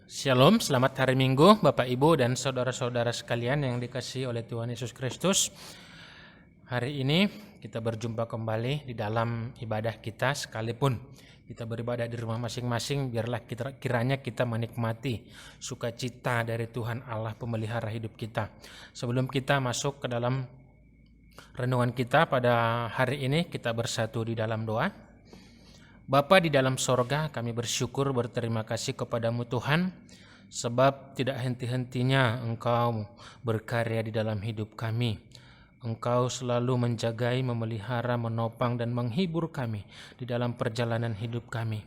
Shalom, selamat hari Minggu Bapak Ibu dan saudara-saudara sekalian yang dikasihi oleh Tuhan Yesus Kristus. Hari ini kita berjumpa kembali di dalam ibadah kita, sekalipun kita beribadah di rumah masing-masing, biarlah kiranya kita menikmati sukacita dari Tuhan Allah pemelihara hidup kita. Sebelum kita masuk ke dalam renungan kita pada hari ini, kita bersatu di dalam doa. Bapa di dalam sorga, kami bersyukur berterima kasih kepadamu Tuhan, sebab tidak henti-hentinya Engkau berkarya di dalam hidup kami. Engkau selalu menjagai, memelihara, menopang dan menghibur kami di dalam perjalanan hidup kami.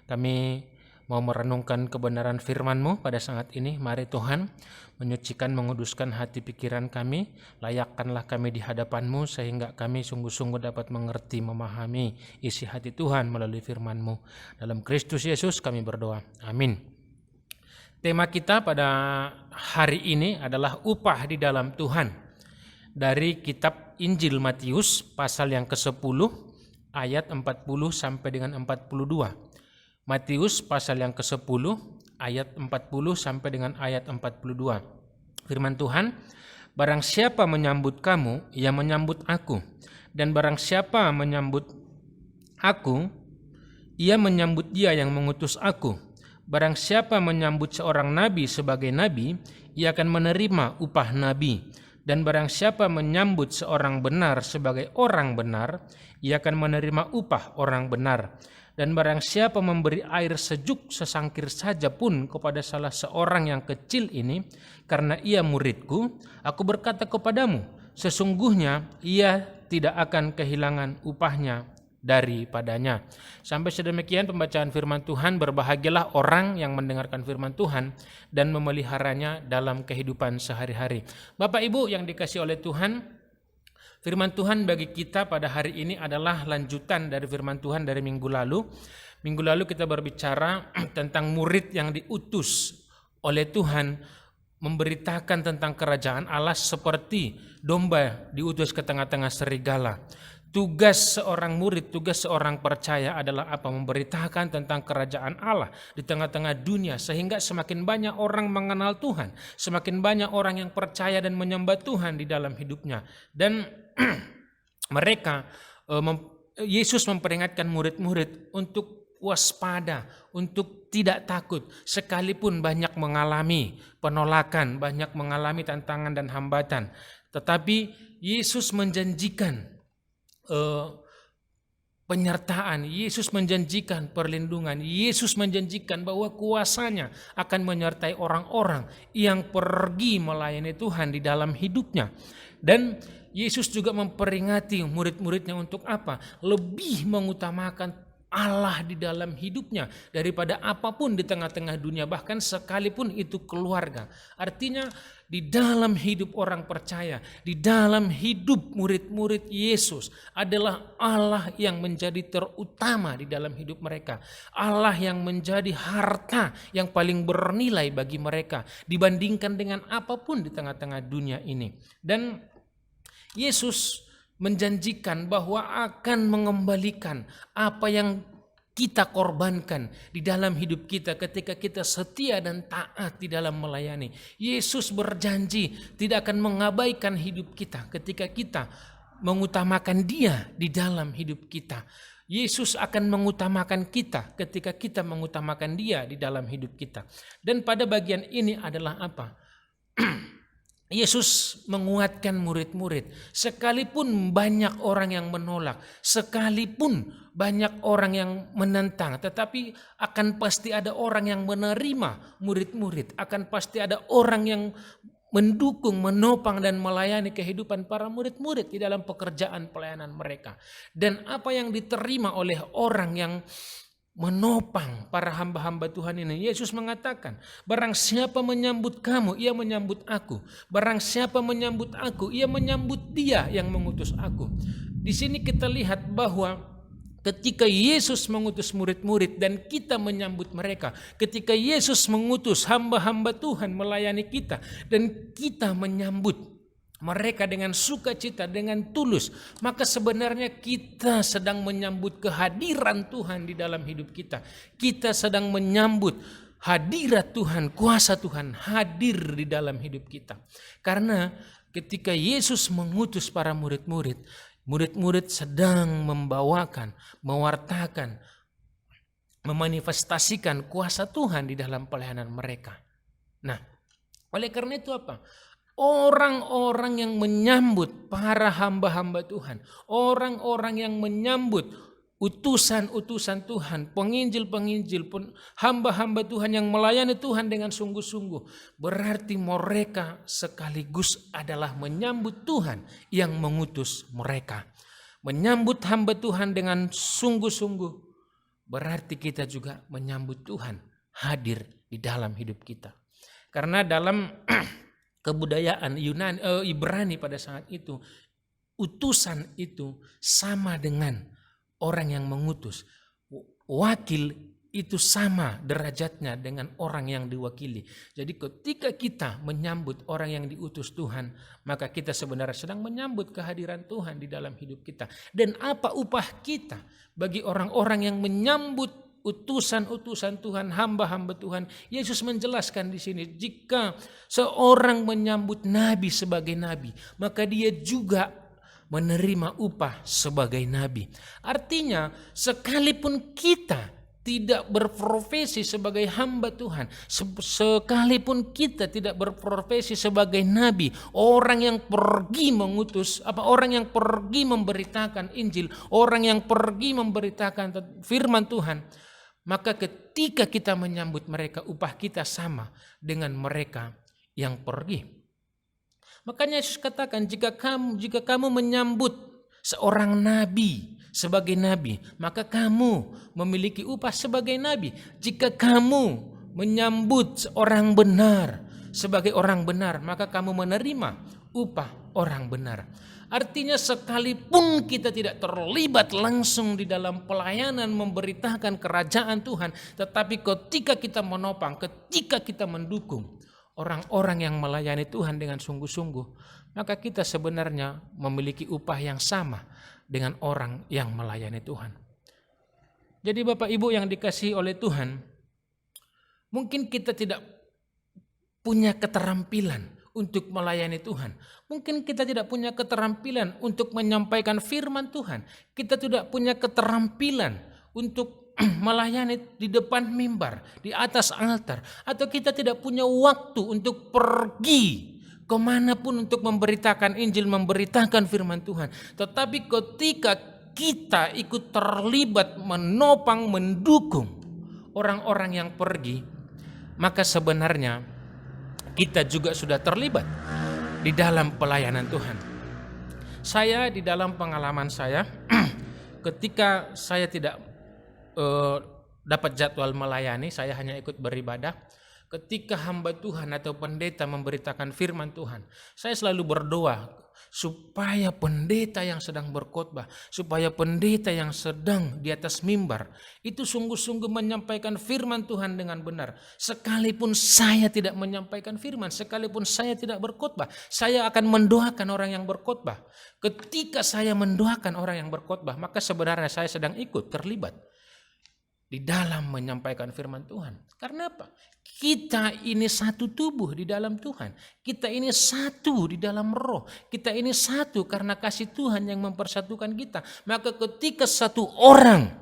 Kami mau merenungkan kebenaran firman-Mu pada saat ini. Mari Tuhan, menyucikan, menguduskan hati pikiran kami. Layakkanlah kami di hadapan-Mu sehingga kami sungguh-sungguh dapat mengerti, memahami isi hati Tuhan melalui firman-Mu. Dalam Kristus Yesus kami berdoa. Amin. Tema kita pada hari ini adalah upah di dalam Tuhan. Dari kitab Injil Matius pasal yang ke-10 ayat 40 sampai dengan 42. Matius pasal yang ke-10 ayat 40 sampai dengan ayat 42. Firman Tuhan, barang siapa menyambut kamu, ia menyambut aku. Dan barang siapa menyambut aku, ia menyambut dia yang mengutus aku. Barang siapa menyambut seorang nabi sebagai nabi, ia akan menerima upah nabi. Dan barang siapa menyambut seorang benar sebagai orang benar, ia akan menerima upah orang benar. Dan barang siapa memberi air sejuk sesangkir saja pun kepada salah seorang yang kecil ini, karena ia muridku, aku berkata kepadamu, sesungguhnya ia tidak akan kehilangan upahnya daripadanya. Sampai sedemikian pembacaan firman Tuhan. Berbahagialah orang yang mendengarkan firman Tuhan dan memeliharanya dalam kehidupan sehari-hari. Bapak Ibu yang dikasihi oleh Tuhan, firman Tuhan bagi kita pada hari ini adalah lanjutan dari firman Tuhan dari minggu lalu. Minggu lalu kita berbicara tentang murid yang diutus oleh Tuhan memberitakan tentang kerajaan Allah seperti domba diutus ke tengah-tengah serigala. Tugas seorang murid, tugas seorang percaya adalah apa? Memberitakan tentang kerajaan Allah di tengah-tengah dunia, sehingga semakin banyak orang mengenal Tuhan, semakin banyak orang yang percaya dan menyembah Tuhan di dalam hidupnya. Dan mereka, Yesus memperingatkan murid-murid untuk waspada, untuk tidak takut, sekalipun banyak mengalami penolakan, banyak mengalami tantangan dan hambatan. Tetapi Yesus menjanjikan penyertaan, Yesus menjanjikan perlindungan, Yesus menjanjikan bahwa kuasanya akan menyertai orang-orang yang pergi melayani Tuhan di dalam hidupnya. Dan Yesus juga memperingati murid-muridnya untuk apa? Lebih mengutamakan Allah di dalam hidupnya daripada apapun di tengah-tengah dunia, bahkan sekalipun itu keluarga. Artinya di dalam hidup orang percaya, di dalam hidup murid-murid Yesus adalah Allah yang menjadi terutama di dalam hidup mereka. Allah yang menjadi harta yang paling bernilai bagi mereka dibandingkan dengan apapun di tengah-tengah dunia ini. Dan Yesus menjanjikan bahwa akan mengembalikan apa yang kita korbankan di dalam hidup kita ketika kita setia dan taat di dalam melayani. Yesus berjanji tidak akan mengabaikan hidup kita ketika kita mengutamakan Dia di dalam hidup kita. Yesus akan mengutamakan kita ketika kita mengutamakan Dia di dalam hidup kita. Dan pada bagian ini adalah apa? Yesus menguatkan murid-murid, sekalipun banyak orang yang menolak, sekalipun banyak orang yang menentang, tetapi akan pasti ada orang yang menerima murid-murid, akan pasti ada orang yang mendukung, menopang dan melayani kehidupan para murid-murid di dalam pekerjaan pelayanan mereka. Dan apa yang diterima oleh orang yang menopang para hamba-hamba Tuhan ini, Yesus mengatakan, barang siapa menyambut kamu, ia menyambut aku. Barang siapa menyambut aku, ia menyambut Dia yang mengutus aku. Di sini kita lihat bahwa ketika Yesus mengutus murid-murid dan kita menyambut mereka, ketika Yesus mengutus hamba-hamba Tuhan melayani kita dan kita menyambut mereka dengan sukacita, dengan tulus, maka sebenarnya kita sedang menyambut kehadiran Tuhan di dalam hidup kita. Kita sedang menyambut hadirat Tuhan, kuasa Tuhan hadir di dalam hidup kita. Karena ketika Yesus mengutus para murid-murid, murid-murid sedang membawakan, mewartakan, memanifestasikan kuasa Tuhan di dalam pelayanan mereka. Nah, oleh karena itu apa? Orang-orang yang menyambut para hamba-hamba Tuhan, orang-orang yang menyambut utusan-utusan Tuhan, penginjil-penginjil pun, hamba-hamba Tuhan yang melayani Tuhan dengan sungguh-sungguh, berarti mereka sekaligus adalah menyambut Tuhan yang mengutus mereka. Menyambut hamba Tuhan dengan sungguh-sungguh, berarti kita juga menyambut Tuhan hadir di dalam hidup kita. Karena dalam kebudayaan Ibrani pada saat itu, utusan itu sama dengan orang yang mengutus. Wakil itu sama derajatnya dengan orang yang diwakili. Jadi ketika kita menyambut orang yang diutus Tuhan, maka kita sebenarnya sedang menyambut kehadiran Tuhan di dalam hidup kita. Dan apa upah kita bagi orang-orang yang menyambut utusan-utusan Tuhan, hamba-hamba Tuhan? Yesus menjelaskan di sini, jika seorang menyambut nabi sebagai nabi, maka dia juga menerima upah sebagai nabi. Artinya, sekalipun kita tidak berprofesi sebagai hamba Tuhan, sekalipun kita tidak berprofesi sebagai nabi, orang yang pergi mengutus, orang yang pergi memberitakan Injil, orang yang pergi memberitakan firman Tuhan, maka ketika kita menyambut mereka, upah kita sama dengan mereka yang pergi. Makanya Yesus katakan, jika kamu menyambut seorang nabi sebagai nabi, maka kamu memiliki upah sebagai nabi. Jika kamu menyambut seorang benar sebagai orang benar, maka kamu menerima upah orang benar. Artinya sekalipun kita tidak terlibat langsung di dalam pelayanan memberitakan kerajaan Tuhan, tetapi ketika kita menopang, ketika kita mendukung orang-orang yang melayani Tuhan dengan sungguh-sungguh, maka kita sebenarnya memiliki upah yang sama dengan orang yang melayani Tuhan. Jadi Bapak Ibu yang dikasihi oleh Tuhan, mungkin kita tidak punya keterampilan untuk melayani Tuhan. Mungkin kita tidak punya keterampilan untuk menyampaikan firman Tuhan. Kita tidak punya keterampilan untuk melayani di depan mimbar, di atas altar. Atau kita tidak punya waktu untuk pergi kemanapun untuk memberitakan Injil, memberitakan firman Tuhan. Tetapi ketika kita ikut terlibat, menopang, mendukung orang-orang yang pergi, maka sebenarnya kita juga sudah terlibat di dalam pelayanan Tuhan. Saya di dalam pengalaman saya, ketika saya tidak dapat jadwal melayani, saya hanya ikut beribadah. Ketika hamba Tuhan atau pendeta memberitakan firman Tuhan, saya selalu berdoa supaya pendeta yang sedang berkhotbah, supaya pendeta yang sedang di atas mimbar itu sungguh-sungguh menyampaikan firman Tuhan dengan benar. Sekalipun saya tidak menyampaikan firman, sekalipun saya tidak berkhotbah, saya akan mendoakan orang yang berkhotbah. Ketika saya mendoakan orang yang berkhotbah, maka sebenarnya saya sedang ikut terlibat di dalam menyampaikan firman Tuhan. Karena apa? Kita ini satu tubuh di dalam Tuhan. Kita ini satu di dalam roh. Kita ini satu karena kasih Tuhan yang mempersatukan kita. Maka ketika satu orang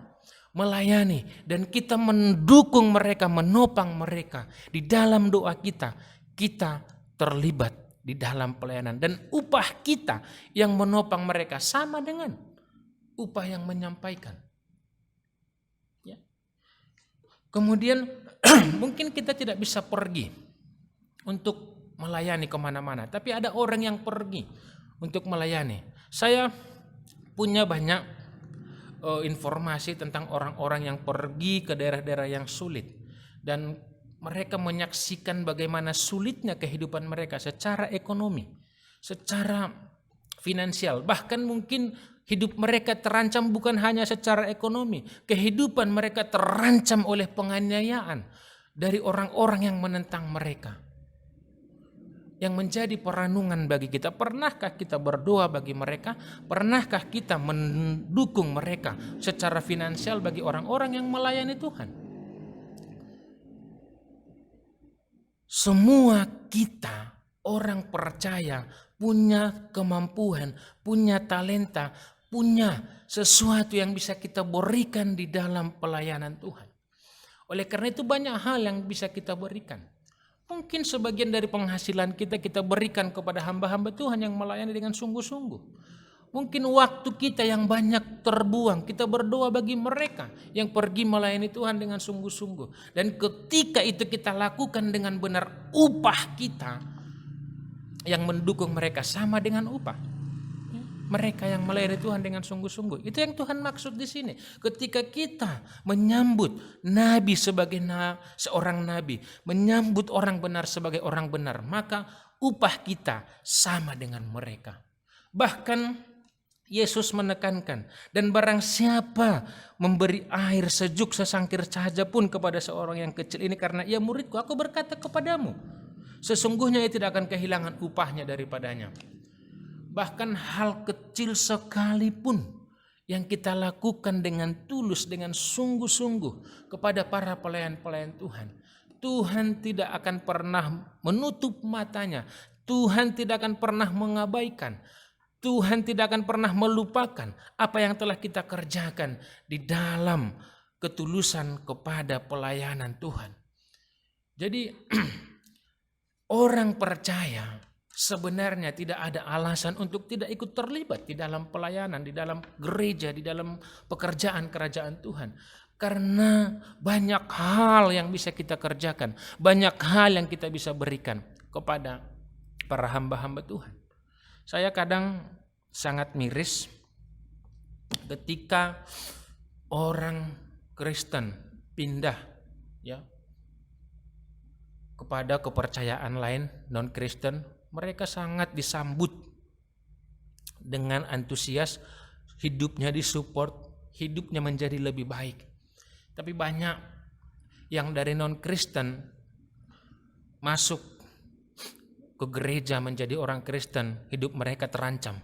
melayani dan kita mendukung mereka, menopang mereka di dalam doa kita, kita terlibat di dalam pelayanan. Dan upah kita yang menopang mereka sama dengan upah yang menyampaikan. Kemudian mungkin kita tidak bisa pergi untuk melayani kemana-mana, tapi ada orang yang pergi untuk melayani. Saya punya banyak informasi tentang orang-orang yang pergi ke daerah-daerah yang sulit, dan mereka menyaksikan bagaimana sulitnya kehidupan mereka secara ekonomi, secara finansial, bahkan mungkin hidup mereka terancam bukan hanya secara ekonomi. Kehidupan mereka terancam oleh penganiayaan dari orang-orang yang menentang mereka. Yang menjadi perenungan bagi kita, pernahkah kita berdoa bagi mereka? Pernahkah kita mendukung mereka secara finansial bagi orang-orang yang melayani Tuhan? semua kita orang percaya punya kemampuan, punya talenta, punya sesuatu yang bisa kita berikan di dalam pelayanan Tuhan. Oleh karena itu banyak hal yang bisa kita berikan. Mungkin sebagian dari penghasilan kita berikan kepada hamba-hamba Tuhan yang melayani dengan sungguh-sungguh. Mungkin waktu kita yang banyak terbuang, kita berdoa bagi mereka yang pergi melayani Tuhan dengan sungguh-sungguh. Dan ketika itu kita lakukan dengan benar, upah kita yang mendukung mereka sama dengan upah mereka yang melayani Tuhan dengan sungguh-sungguh. Itu yang Tuhan maksud di sini. Ketika kita menyambut nabi sebagai seorang nabi, menyambut orang benar sebagai orang benar, maka upah kita sama dengan mereka. Bahkan Yesus menekankan, dan barang siapa memberi air sejuk sesangkir saja pun kepada seorang yang kecil ini karena ia muridku, aku berkata kepadamu, sesungguhnya ia tidak akan kehilangan upahnya daripadanya. Bahkan hal kecil sekalipun yang kita lakukan dengan tulus, dengan sungguh-sungguh kepada para pelayan-pelayan Tuhan, Tuhan tidak akan pernah menutup matanya, Tuhan tidak akan pernah mengabaikan, Tuhan tidak akan pernah melupakan apa yang telah kita kerjakan di dalam ketulusan kepada pelayanan Tuhan. Jadi orang percaya sebenarnya tidak ada alasan untuk tidak ikut terlibat di dalam pelayanan, di dalam gereja, di dalam pekerjaan kerajaan Tuhan. Karena banyak hal yang bisa kita kerjakan, banyak hal yang kita bisa berikan kepada para hamba-hamba Tuhan. Saya kadang sangat miris ketika orang Kristen pindah kepada kepercayaan lain non-Kristen. Mereka sangat disambut dengan antusias, hidupnya disupport, hidupnya menjadi lebih baik. Tapi banyak yang dari non-Kristen masuk ke gereja menjadi orang Kristen, hidup mereka terancam.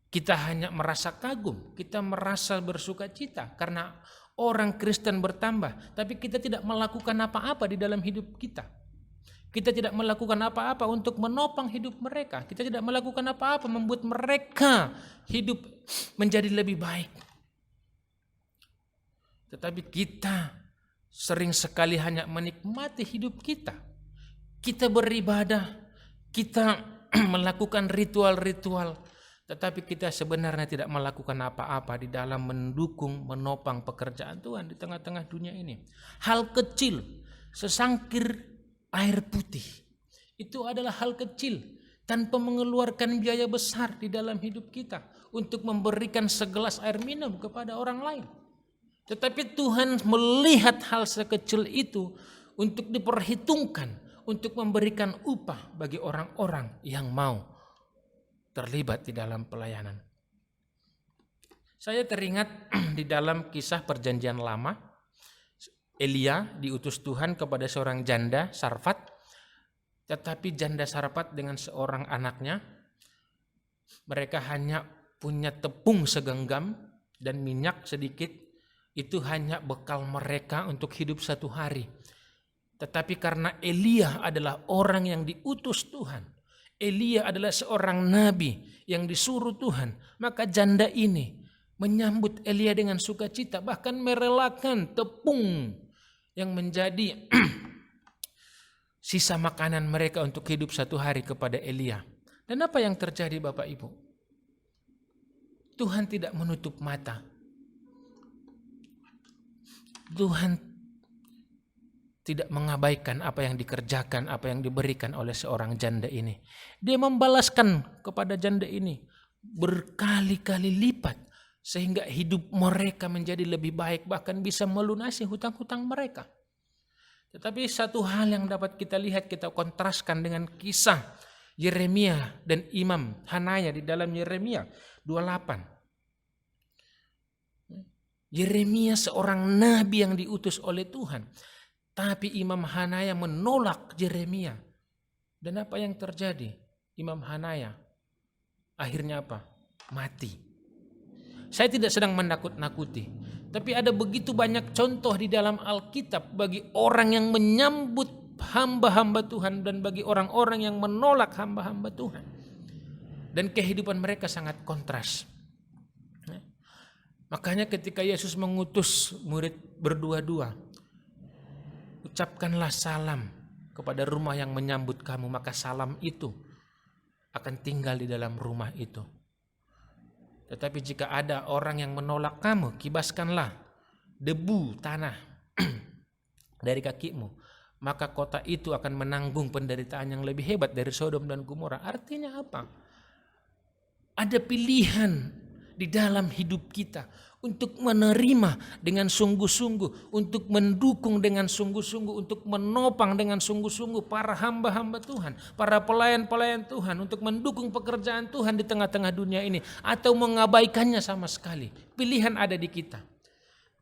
Kita hanya merasa kagum, kita merasa bersuka cita karena orang Kristen bertambah, tapi kita tidak melakukan apa-apa di dalam hidup kita. Kita tidak melakukan apa-apa untuk menopang hidup mereka. Kita tidak melakukan apa-apa membuat mereka hidup menjadi lebih baik. Tetapi kita sering sekali hanya menikmati hidup kita. Kita beribadah, kita melakukan ritual-ritual, tetapi kita sebenarnya tidak melakukan apa-apa di dalam mendukung, menopang pekerjaan Tuhan di tengah-tengah dunia ini. Hal kecil, sesangkir air putih, itu adalah hal kecil tanpa mengeluarkan biaya besar di dalam hidup kita untuk memberikan segelas air minum kepada orang lain. Tetapi Tuhan melihat hal sekecil itu untuk diperhitungkan, untuk memberikan upah bagi orang-orang yang mau terlibat di dalam pelayanan. Saya teringat di dalam kisah perjanjian lama, Elia diutus Tuhan kepada seorang janda Sarfat, tetapi janda Sarfat dengan seorang anaknya, mereka hanya punya tepung segenggam dan minyak sedikit, itu hanya bekal mereka untuk hidup satu hari. Tetapi karena Elia adalah orang yang diutus Tuhan, Elia adalah seorang nabi yang disuruh Tuhan, maka janda ini menyambut Elia dengan sukacita, bahkan merelakan tepung yang menjadi sisa makanan mereka untuk hidup satu hari kepada Elia. Dan apa yang terjadi Bapak Ibu? Tuhan tidak menutup mata. Tuhan tidak mengabaikan apa yang dikerjakan, apa yang diberikan oleh seorang janda ini. Dia membalaskan kepada janda ini berkali-kali lipat, sehingga hidup mereka menjadi lebih baik, bahkan bisa melunasi hutang-hutang mereka. Tetapi satu hal yang dapat kita lihat, kita kontraskan dengan kisah Yeremia dan Imam Hanaya di dalam Yeremia 28. Yeremia seorang nabi yang diutus oleh Tuhan, tapi Imam Hanaya menolak Yeremia. Dan apa yang terjadi? Imam Hanaya akhirnya apa? Mati. Saya tidak sedang menakut-nakuti, tapi ada begitu banyak contoh di dalam Alkitab bagi orang yang menyambut hamba-hamba Tuhan dan bagi orang-orang yang menolak hamba-hamba Tuhan. Dan kehidupan mereka sangat kontras. Makanya ketika Yesus mengutus murid berdua-dua, ucapkanlah salam kepada rumah yang menyambut kamu, maka salam itu akan tinggal di dalam rumah itu. Tetapi jika ada orang yang menolak kamu, kibaskanlah debu tanah dari kakimu, maka kota itu akan menanggung penderitaan yang lebih hebat dari Sodom dan Gomora. Artinya apa? Ada pilihan di dalam hidup kita untuk menerima dengan sungguh-sungguh, untuk mendukung dengan sungguh-sungguh, untuk menopang dengan sungguh-sungguh para hamba-hamba Tuhan, para pelayan-pelayan Tuhan, untuk mendukung pekerjaan Tuhan di tengah-tengah dunia ini, atau mengabaikannya sama sekali. Pilihan ada di kita.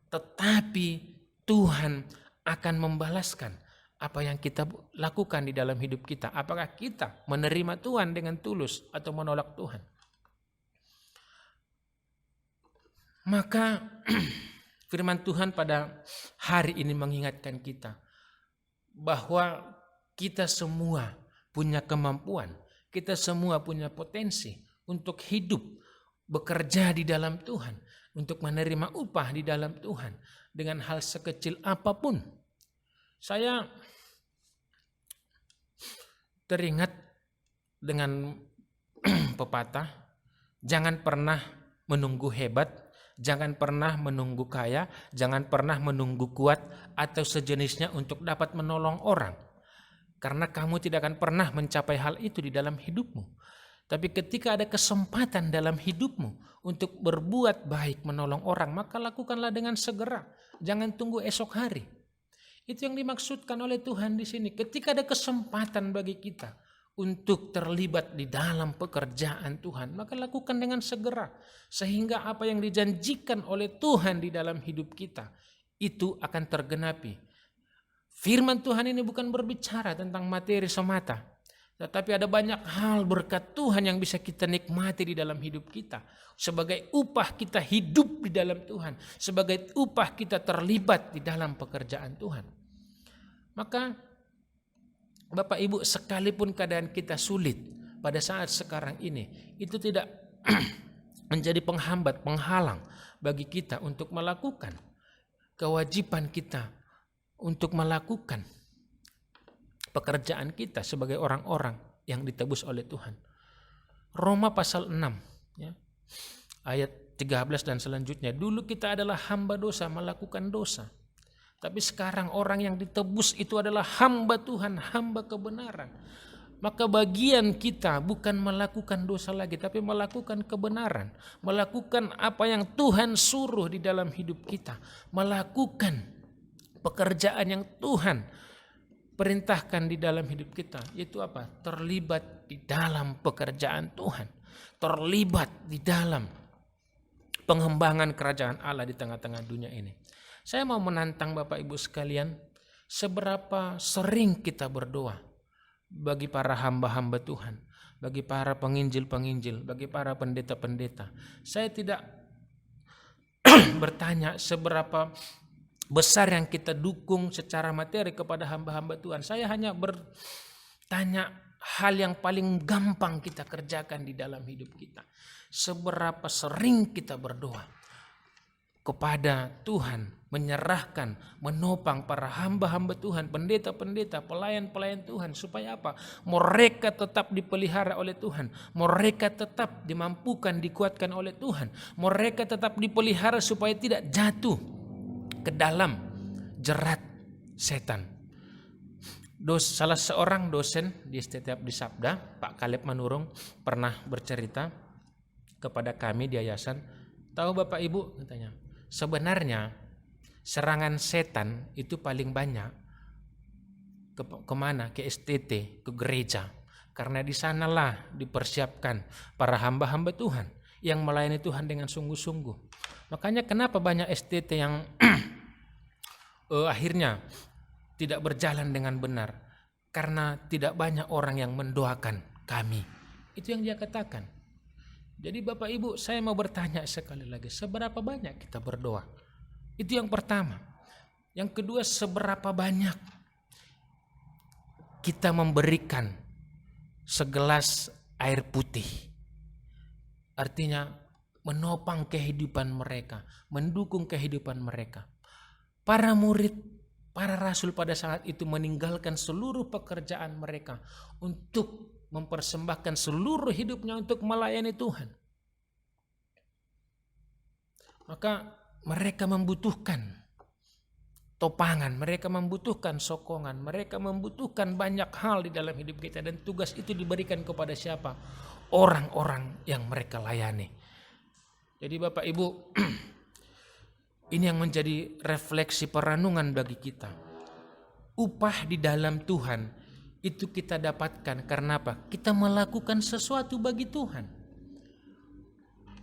Tetapi Tuhan akan membalaskan apa yang kita lakukan di dalam hidup kita. Apakah kita menerima Tuhan dengan tulus atau menolak Tuhan? Maka firman Tuhan pada hari ini mengingatkan kita bahwa kita semua punya kemampuan, kita semua punya potensi untuk hidup, bekerja di dalam Tuhan, untuk menerima upah di dalam Tuhan dengan hal sekecil apapun. Saya teringat dengan pepatah, jangan pernah menunggu hebat, jangan pernah menunggu kaya, jangan pernah menunggu kuat atau sejenisnya untuk dapat menolong orang. Karena kamu tidak akan pernah mencapai hal itu di dalam hidupmu. Tapi ketika ada kesempatan dalam hidupmu untuk berbuat baik, menolong orang, maka lakukanlah dengan segera. Jangan tunggu esok hari. Itu yang dimaksudkan oleh Tuhan di sini. Ketika ada kesempatan bagi kita untuk terlibat di dalam pekerjaan Tuhan, maka lakukan dengan segera. Sehingga apa yang dijanjikan oleh Tuhan di dalam hidup kita, itu akan tergenapi. Firman Tuhan ini bukan berbicara tentang materi semata, tetapi ada banyak hal berkat Tuhan yang bisa kita nikmati di dalam hidup kita. Sebagai upah kita hidup di dalam Tuhan, sebagai upah kita terlibat di dalam pekerjaan Tuhan. Maka Bapak Ibu, sekalipun keadaan kita sulit pada saat sekarang ini, itu tidak menjadi penghambat, penghalang bagi kita untuk melakukan kewajiban kita, untuk melakukan pekerjaan kita sebagai orang-orang yang ditebus oleh Tuhan. Roma pasal 6 ya, ayat 13 dan selanjutnya. Dulu kita adalah hamba dosa, melakukan dosa. Tapi sekarang orang yang ditebus itu adalah hamba Tuhan, hamba kebenaran. Maka bagian kita bukan melakukan dosa lagi, tapi melakukan kebenaran. Melakukan apa yang Tuhan suruh di dalam hidup kita. Melakukan pekerjaan yang Tuhan perintahkan di dalam hidup kita. Yaitu apa? Terlibat di dalam pekerjaan Tuhan. Terlibat di dalam pengembangan kerajaan Allah di tengah-tengah dunia ini. Saya mau menantang Bapak Ibu sekalian, seberapa sering kita berdoa bagi para hamba-hamba Tuhan, bagi para penginjil-penginjil, bagi para pendeta-pendeta. Saya tidak bertanya seberapa besar yang kita dukung secara materi kepada hamba-hamba Tuhan. Saya hanya bertanya hal yang paling gampang kita kerjakan di dalam hidup kita. Seberapa sering kita berdoa kepada Tuhan, menyerahkan, menopang para hamba-hamba Tuhan, pendeta-pendeta, pelayan-pelayan Tuhan, supaya apa? Mereka tetap dipelihara oleh Tuhan, mereka tetap dimampukan, dikuatkan oleh Tuhan, mereka tetap dipelihara supaya tidak jatuh ke dalam jerat setan. Salah seorang dosen di setiap di Sabda, Pak Kaleb Manurung, pernah bercerita kepada kami di yayasan, tahu Bapak Ibu, katanya, sebenarnya serangan setan itu paling banyak kemana? Ke STT, ke gereja. Karena di sanalah dipersiapkan para hamba-hamba Tuhan yang melayani Tuhan dengan sungguh-sungguh. Makanya kenapa banyak STT yang akhirnya tidak berjalan dengan benar? Karena tidak banyak orang yang mendoakan kami. Itu yang dia katakan. Jadi Bapak Ibu, saya mau bertanya sekali lagi, seberapa banyak kita berdoa? Itu yang pertama. Yang kedua, seberapa banyak kita memberikan segelas air putih. Artinya menopang kehidupan mereka, mendukung kehidupan mereka. Para murid, para rasul pada saat itu meninggalkan seluruh pekerjaan mereka untuk mempersembahkan seluruh hidupnya untuk melayani Tuhan. Maka mereka membutuhkan topangan, mereka membutuhkan sokongan, mereka membutuhkan banyak hal di dalam hidup kita, dan tugas itu diberikan kepada siapa? Orang-orang yang mereka layani. Jadi Bapak Ibu, ini yang menjadi refleksi perenungan bagi kita. Upah di dalam Tuhan itu kita dapatkan karena apa? Kita melakukan sesuatu bagi Tuhan.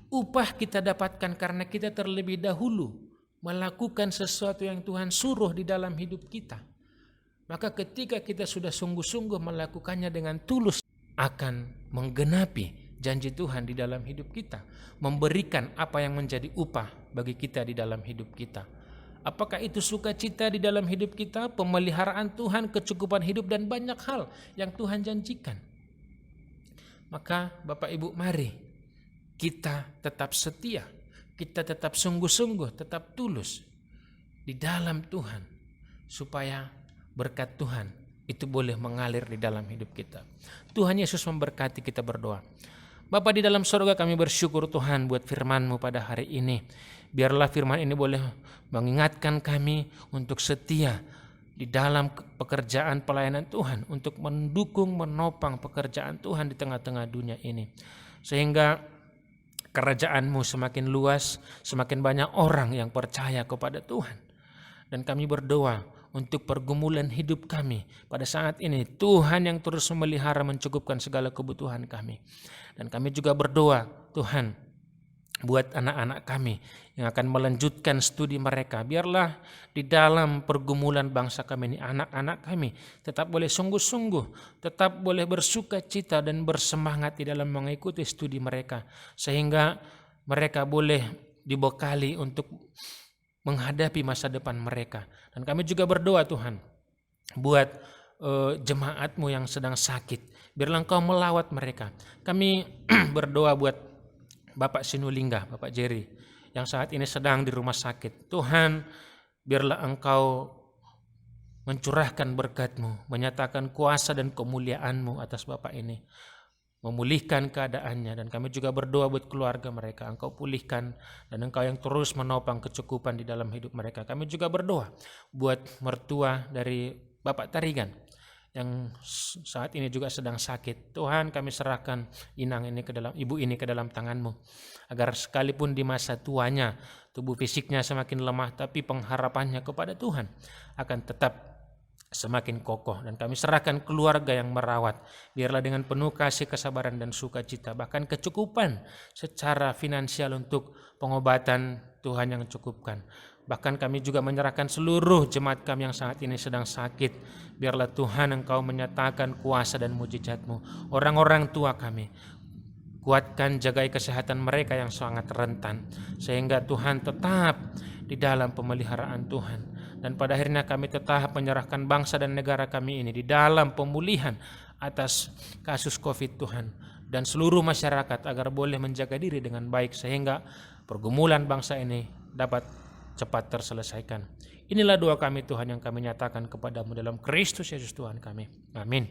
Upah kita dapatkan karena kita terlebih dahulu melakukan sesuatu yang Tuhan suruh di dalam hidup kita. Maka ketika kita sudah sungguh-sungguh melakukannya dengan tulus, akan menggenapi janji Tuhan di dalam hidup kita, memberikan apa yang menjadi upah bagi kita di dalam hidup kita. Apakah itu sukacita di dalam hidup kita, pemeliharaan Tuhan, kecukupan hidup, dan banyak hal yang Tuhan janjikan. Maka Bapak Ibu, mari kita tetap setia, kita tetap sungguh-sungguh, tetap tulus di dalam Tuhan, supaya berkat Tuhan itu boleh mengalir di dalam hidup kita. Tuhan Yesus memberkati. Kita berdoa. Bapa di dalam surga, kami bersyukur Tuhan buat firman-Mu pada hari ini. Biarlah firman ini boleh mengingatkan kami untuk setia di dalam pekerjaan pelayanan Tuhan, untuk mendukung, menopang pekerjaan Tuhan di tengah-tengah dunia ini. Sehingga kerajaan-Mu semakin luas, semakin banyak orang yang percaya kepada Tuhan. Dan kami berdoa untuk pergumulan hidup kami pada saat ini, Tuhan yang terus memelihara, mencukupkan segala kebutuhan kami. Dan kami juga berdoa, Tuhan, buat anak-anak kami yang akan melanjutkan studi mereka. Biarlah di dalam pergumulan bangsa kami ini, anak-anak kami tetap boleh sungguh-sungguh, tetap boleh bersuka cita dan bersemangat di dalam mengikuti studi mereka. Sehingga mereka boleh dibekali untuk menghadapi masa depan mereka. Dan kami juga berdoa Tuhan buat jemaat-Mu yang sedang sakit. Biarlah Engkau melawat mereka. Kami berdoa buat Bapak Sinulinga, Bapak Jerry, yang saat ini sedang di rumah sakit. Tuhan, biarlah Engkau mencurahkan berkat-Mu, menyatakan kuasa dan kemuliaan-Mu atas Bapak ini, memulihkan keadaannya. Dan kami juga berdoa buat keluarga mereka, Engkau pulihkan, dan Engkau yang terus menopang kecukupan di dalam hidup mereka. Kami juga berdoa buat mertua dari Bapak Tarigan yang saat ini juga sedang sakit. Tuhan, kami serahkan ibu ini ke dalam tangan-Mu, agar sekalipun di masa tuanya tubuh fisiknya semakin lemah, tapi pengharapannya kepada Tuhan akan tetap semakin kokoh. Dan kami serahkan keluarga yang merawat, biarlah dengan penuh kasih, kesabaran, dan sukacita, bahkan kecukupan secara finansial untuk pengobatan, Tuhan yang cukupkan. Bahkan kami juga menyerahkan seluruh jemaat kami yang saat ini sedang sakit. Biarlah Tuhan Engkau menyatakan kuasa dan mujizat-Mu. Orang-orang tua kami, kuatkan, jagai kesehatan mereka yang sangat rentan, sehingga Tuhan tetap di dalam pemeliharaan Tuhan. Dan pada akhirnya kami tetap menyerahkan bangsa dan negara kami ini di dalam pemulihan atas kasus COVID Tuhan, dan seluruh masyarakat agar boleh menjaga diri dengan baik, sehingga pergumulan bangsa ini dapat cepat terselesaikan. Inilah doa kami Tuhan yang kami nyatakan kepadamu dalam Kristus Yesus Tuhan kami. Amin.